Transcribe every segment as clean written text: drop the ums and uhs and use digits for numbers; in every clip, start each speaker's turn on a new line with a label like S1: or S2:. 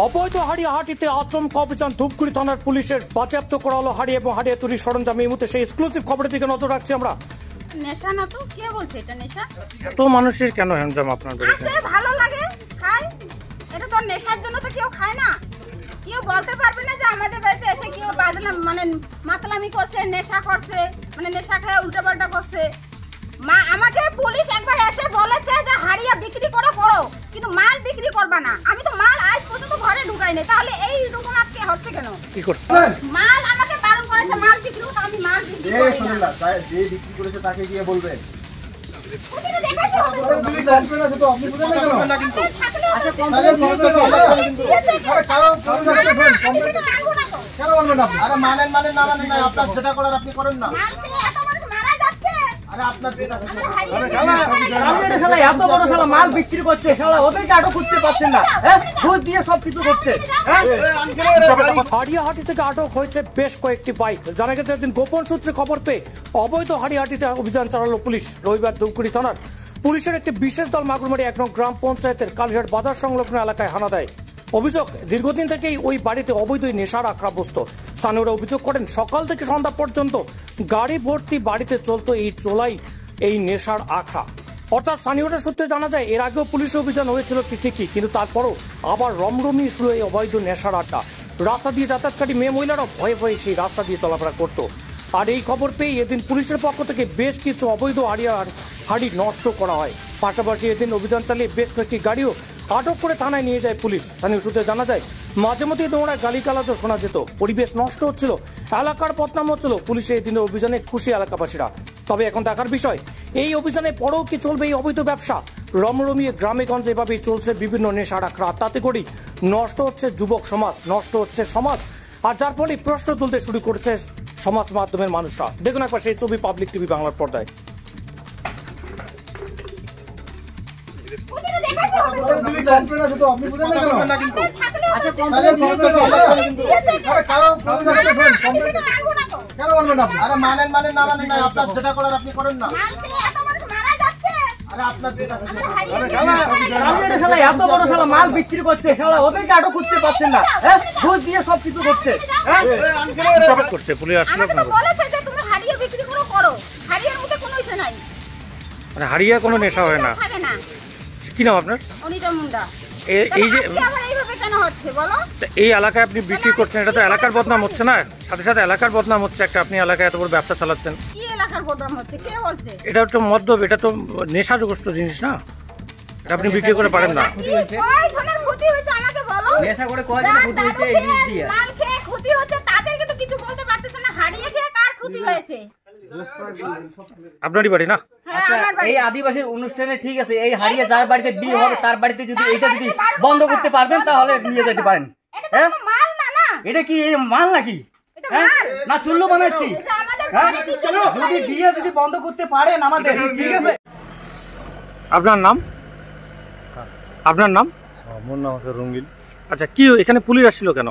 S1: অবৈধ হাড়িয়াহাটিতে আচমকা অভিযান ধূপগুড়ি থানার পুলিশের বাজেয়াপ্ত করা হলো হাড়ি এবং হাড়িয়া তৈরির সরঞ্জাম। এই মুহূর্তে সেই এক্সক্লুসিভ খবরের দিকে নজর রাখছি আমরা।
S2: নেশা না তো কে বলছে এটা নেশা?
S1: এত মানুষের কেন হ্যান্ডজাম আপনার বাড়িতে?
S2: আসে ভালো লাগে খায়, এটা তো নেশার জন্য তো কেউ খায় না। কেউ বলতে পারবে না যে আমাদের বাড়িতে এসে কেউ বাদলাম মানে মাতলামি করছে, নেশা করছে, মানে নেশা খেয়ে উল্টাপাল্টা করছে। মা আমাকে পুলিশ একবার এসে বলেছে যে হাড়িয়া বিক্রি করো, কিন্তু মাল বিক্রি করবা না। আমি তো মাল আজ পর্যন্ত ঘরে ঢুকাই নাই, তাহলে এই রকম আজকে হচ্ছে কেন?
S1: কি করতে
S2: মাল আমাকে বারণ করেছে মাল বিক্রি করতে, আমি মাল বিক্রি করি না।
S3: শুনুন না, যে বিক্রি করেছে তাকে গিয়ে বলবেন।
S2: ওখানে দেখাইতে হবে তো।
S3: আপনি জানবেন না তো আপনি বুঝবেন না কিন্তু। আচ্ছা তাহলে বলতে চালাচ্ছেন কিন্তু। আরে কারো
S2: আমি সেটা মানবো না তো।
S3: কেন বলবেন আপনি? আরে মানেন না মানেন না, আপনার যেটা করার আপনি করেন না।
S2: মাল খেয়ে এত মানুষ মারা যাচ্ছে।
S3: আরে আপনার যেটা
S4: এত বড় শালা মাল বিক্রি করছে, শালা ওদেরকে আটক করতে পারছেন না, ঘুষ দিয়ে সবকিছু করছে।
S1: হাড়িয়াহাটি থেকে আটক হয়েছে বেশ কয়েকটি বাইক। জানা গেছে একদিন গোপন সূত্রে খবর পেয়ে অবৈধ হাড়িয়াহাটিতে অভিযান চালালো পুলিশ। রবিবার ধূপগুড়ি থানার পুলিশের একটি বিশেষ দল মাগুরমারি ১ নং গ্রাম পঞ্চায়েতের কালীহাট বাজার সংলগ্ন এলাকায় হানা দেয়। অভিযোগ, দীর্ঘদিন থেকেই ওই বাড়িতে অবৈধ নেশার আখড়া বসত। স্থানীয়রা অভিযোগ করেন সকাল থেকে সন্ধ্যা পর্যন্ত গাড়ি ভর্তি বাড়িতে চলতো এই চোলাই এই নেশার আখড়া। অর্থাৎ স্থানীয়রা সূত্রে জানা যায় এর আগেও পুলিশ অভিযান হয়েছিল ঠিকই, কিন্তু তারপরও আবার রমরমিয়ে শুরু এই অবৈধ নেশার আড্ডা। রাস্তা দিয়ে যাতায়াতকারী মেয়ে মহিলারাও ভয়ে ভয়ে সেই রাস্তা দিয়ে চলাফেরা করত। আর এই খবর পেয়ে এদিন পুলিশের পক্ষ থেকে বেশ কিছু অবৈধ হাড়ি নষ্ট করা হয়। পাশাপাশি এদিন অভিযান চালিয়ে বেশ কয়েকটি গাড়িও আটক করে থানায় নিয়ে যায় পুলিশ। স্থানীয় সূত্রে জানা যায় মাঝে মধ্যে নোংরা গালিগালাজও শোনা যেত, পরিবেশ নষ্ট হচ্ছিল, এলাকার বদনাম হচ্ছিল। পুলিশের এই দিনের অভিযানে খুশি এলাকাবাসীরা। তবে এখন দেখার বিষয় এই অভিযানে পরেও কি চলবে এই অবৈধ ব্যবসা। রমরমিয়ে গ্রামে গঞ্জে এভাবেই চলছে বিভিন্ন নেশার আখড়া। তাতে করে নষ্ট হচ্ছে যুবক সমাজ, নষ্ট হচ্ছে সমাজ, আর যার ফলে প্রশ্ন তুলতে শুরু করেছে সমাজ মাধ্যমের মানুষরা। দেখুন একবার সেই ছবি পাবলিক টিভি বাংলার পর্দায়।
S2: ওখানে দেখাইতে হবে তো।
S3: আপনি জানবেন না তো আপনি বুঝবেন না কিন্তু।
S2: আচ্ছা
S3: তাহলে বলতে চালাচ্ছেন কিন্তু। আরে কারো
S2: আমি সেটা মানবো না তো।
S3: কেন বলবেন আপনি? আরে মানেন না মানেন না, আপনার যেটা করার আপনি করেন না।
S2: মাল খেয়ে এত মানুষ মারা যাচ্ছে।
S3: আরে আপনার যেটা
S4: এত বড় শালা মাল বিক্রি করছে, শালা ওদেরকে আটক করতে পারছেন না, ঘুষ দিয়ে সবকিছু করছে।
S1: করছে পুলিশ আসলে
S2: আমাকে তো বলেছে যে তুমি হাড়িয়া বিক্রি করো, হাড়িয়ার মধ্যে কোনো ইস্যু নাই,
S1: মানে হাড়িয়া কোনো নেশা হয় না।
S2: থাকে না।
S1: কি নাম আপনার?
S2: অনিতা মুন্ডা।
S1: এই যে
S2: আজকে আবার এইভাবে কেন হচ্ছে বলো?
S1: এই এলাকায় আপনি বিক্রি করছেন, এটা তো এলাকার বদনাম হচ্ছে না? সাথে সাথে এলাকার বদনাম হচ্ছে। একটা আপনি এলাকায় এত বড় ব্যবসা চালাচ্ছেন,
S2: কি এলাকার বদনাম হচ্ছে কে বলছে?
S1: এটা তো মদ্যপ, এটা তো নেশাগ্রস্ত জিনিস না, এটা আপনি বিক্রি করে পারেন না।
S2: কয় ধরনের ক্ষতি হয়েছে আমাকে বলো?
S4: নেশা করে কয়জনের ক্ষতি হয়েছে এই জিনিস দিয়ে?
S2: মাল খেয়ে ক্ষতি হচ্ছে তাদেরকে তো কিছু বলতে পারতেছ না, হাড়িয়া খেয়ে কার ক্ষতি হয়েছে?
S1: আপনারই বাড়ি না?
S2: হ্যাঁ আমার বাড়ি।
S4: এই আদিবাসীর অনুষ্ঠানে ঠিক আছে, এই হারিয়ে যার বাড়িতে বিয়ে হবে তার বাড়িতে যদি এটা যদি বন্ধ করতে পারবেন তাহলে নিয়ে যেতে পারেন।
S2: এটা তো কোনো মাল না না,
S4: এটা কি এই মাল নাকি?
S2: এটা মাল
S4: না চুল্লু বানাচ্ছি?
S2: এটা আমাদের
S4: হ্যাঁ?
S2: বাড়ি ছিল।
S4: যদি বিয়ে যদি বন্ধ করতে পারেন আমাদের, ঠিক আছে?
S1: আপনার নাম? আপনার নাম?
S5: আমার নাম হচ্ছে রঙ্গিল।
S1: আচ্ছা, কি এখানে পুলিশ আসছিল কেন?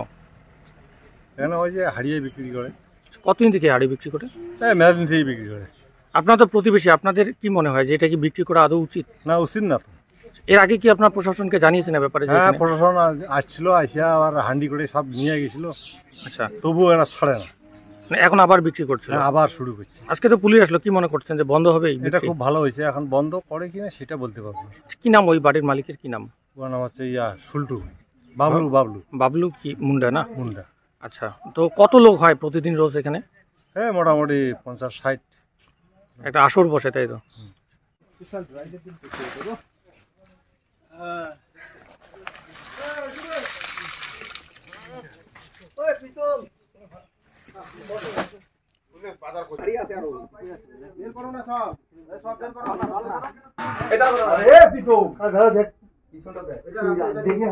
S5: এখানে ওই যে হারিয়ে বিক্রি করে,
S1: কতদিন থেকে হাড়ি বিক্রি করে?
S5: মেয়াদিন থেকেই বিক্রি করে।
S1: আপনার তো প্রতিবেশী, আপনাদের কি মনে হয় যে এটা কি বিক্রি করা আদৌ উচিত?
S5: না, উচিত না তো।
S1: এর আগে কি আপনার প্রশাসনকে জানিয়েছেন ব্যাপারে?
S5: হ্যাঁ, প্রশাসন আসছিল, আসিয়া আবার হান্ডি করে সব নিয়ে গেছিল।
S1: আচ্ছা,
S5: তবুও এরা ছাড়ে না,
S1: মানে এখন আবার বিক্রি করছে?
S5: আবার শুরু করছে।
S1: আজকে তো পুলিশ আসলো, কি মনে করছেন যে বন্ধ হবে?
S5: এটা খুব ভালো হয়েছে। এখন বন্ধ করে কিনা সেটা বলতে পারবো না।
S1: কি নাম ওই বাড়ির মালিকের? কি নাম?
S5: ওর নাম হচ্ছে সুলটু, বাবলু
S1: বাবলু কি মুন্ডা না?
S5: মুন্ডা।
S1: আচ্ছা, তো কত লোক হয় প্রতিদিন রোজ এখানে?
S5: হ্যাঁ, মোটামুটি 50-60।
S1: একটা আসর বসে, তাই তো?
S3: দেখে